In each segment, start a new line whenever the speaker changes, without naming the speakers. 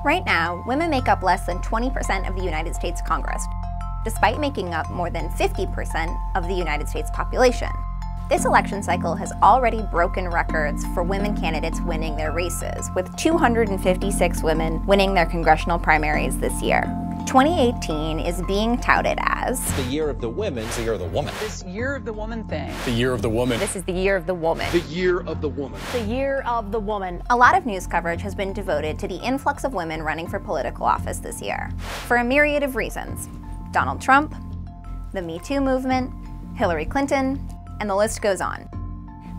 Right now, women make up less than 20% of the United States Congress, despite making up more than 50% of the United States population. This election cycle has already broken records for women candidates winning their races, with 256 women winning their congressional primaries this year. 2018 is being touted as
the year of the women.
It's the year of the woman.
This year of the woman thing.
The year of the woman.
This is the year of the woman.
The year of the woman.
The year of the woman. A lot of news coverage has been devoted to the influx of women running for political office this year, for a myriad of reasons. Donald Trump, the Me Too movement, Hillary Clinton, and the list goes on.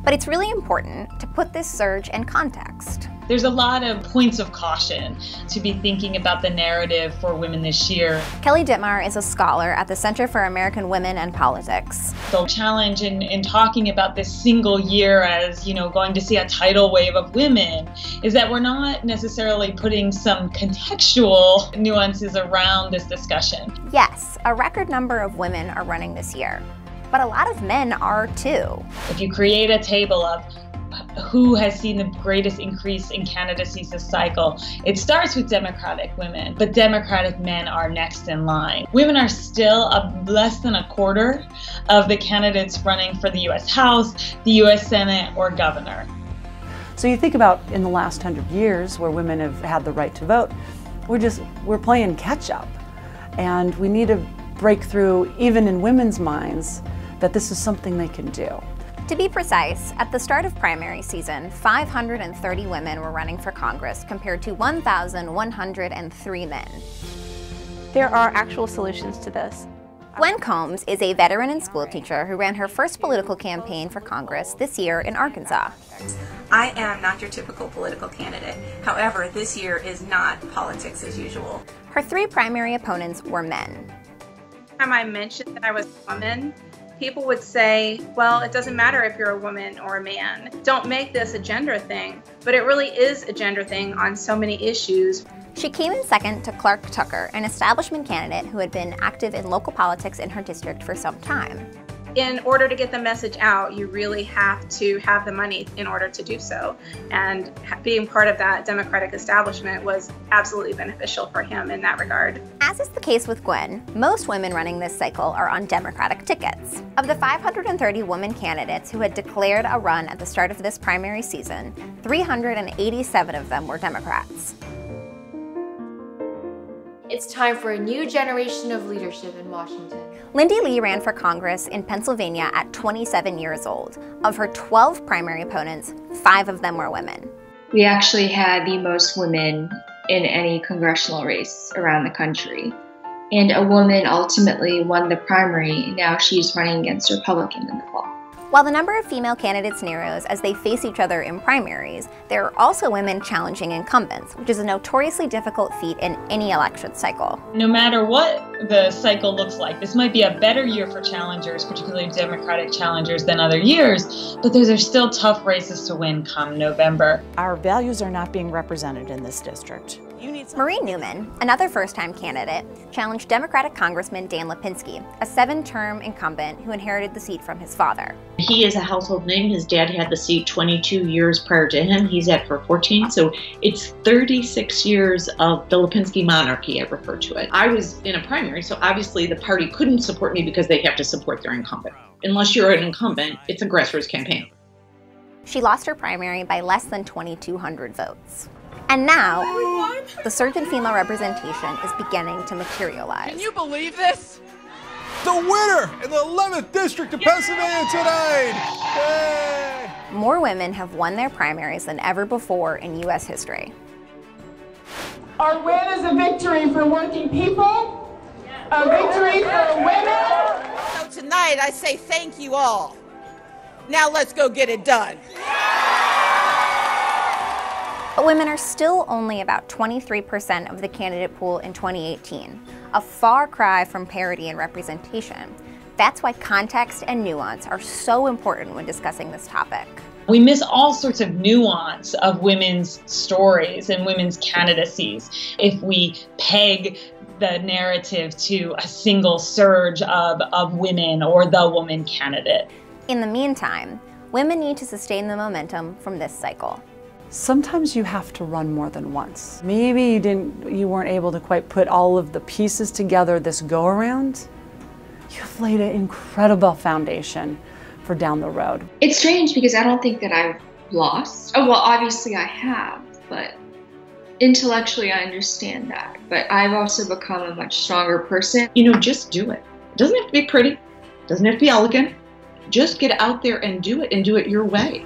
But it's really important to put this surge in context.
There's a lot of points of caution to be thinking about the narrative for women this year.
Kelly Dittmar is a scholar at the Center for American Women and Politics.
The challenge in talking about this single year as, going to see a tidal wave of women is that we're not necessarily putting some contextual nuances around this discussion.
Yes, a record number of women are running this year, but a lot of men are too.
If you create a table of who has seen the greatest increase in candidacies this cycle, it starts with Democratic women, but Democratic men are next in line. Women are still less than a quarter of the candidates running for the U.S. House, the U.S. Senate, or governor.
So you think about in the last 100 years where women have had the right to vote, we're playing catch up. And we need to break through, even in women's minds, that this is something they can do.
To be precise, at the start of primary season, 530 women were running for Congress compared to 1,103 men.
There are actual solutions to this.
Gwen Combs is a veteran and school teacher who ran her first political campaign for Congress this year in Arkansas.
I am not your typical political candidate. However, this year is not politics as usual.
Her three primary opponents were men.
Time I mentioned that I was a woman, people would say, well, it doesn't matter if you're a woman or a man. Don't make this a gender thing. But it really is a gender thing on so many issues.
She came in second to Clark Tucker, an establishment candidate who had been active in local politics in her district for some time.
In order to get the message out, you really have to have the money in order to do so. And being part of that Democratic establishment was absolutely beneficial for him in that regard.
As is the case with Gwen, most women running this cycle are on Democratic tickets. Of the 530 women candidates who had declared a run at the start of this primary season, 387 of them were Democrats.
It's time for a new generation of leadership in Washington.
Lindy Lee ran for Congress in Pennsylvania at 27 years old. Of her 12 primary opponents, 5 of them were women.
We actually had the most women in any congressional race around the country. And a woman ultimately won the primary. Now she's running against a Republican in the fall.
While the number of female candidates narrows as they face each other in primaries, there are also women challenging incumbents, which is a notoriously difficult feat in any election cycle.
No matter what the cycle looks like, this might be a better year for challengers, particularly Democratic challengers, than other years, but those are still tough races to win come November.
Our values are not being represented in this district.
Maureen Newman, another first-time candidate, challenged Democratic Congressman Dan Lipinski, a 7-term incumbent who inherited the seat from his father.
He is a household name. His dad had the seat 22 years prior to him. He's at for 14, so it's 36 years of the Lipinski monarchy, I refer to it. I was in a primary, so obviously the party couldn't support me because they have to support their incumbent. Unless you're an incumbent, it's a grassroots campaign.
She lost her primary by less than 2,200 votes. And now, the surge in female representation is beginning to materialize.
Can you believe this? The winner in the 11th District of Pennsylvania tonight! Yay!
More women have won their primaries than ever before in U.S. history.
Our win is a victory for working people, a victory for women.
So tonight I say thank you all. Now let's go get it done.
But women are still only about 23% of the candidate pool in 2018, a far cry from parity in representation. That's why context and nuance are so important when discussing this topic.
We miss all sorts of nuance of women's stories and women's candidacies if we peg the narrative to a single surge of women or the woman candidate.
In the meantime, women need to sustain the momentum from this cycle.
sometimes you have to run more than once. Maybe you weren't able to quite put all of the pieces together this go around. You've laid an incredible foundation for down the road.
It's strange because I don't think that I've lost. Oh, well, obviously I have, but intellectually I understand that. But I've also become a much stronger person.
You know, just do it. It doesn't have to be pretty. It doesn't have to be elegant. Just get out there and do it your way.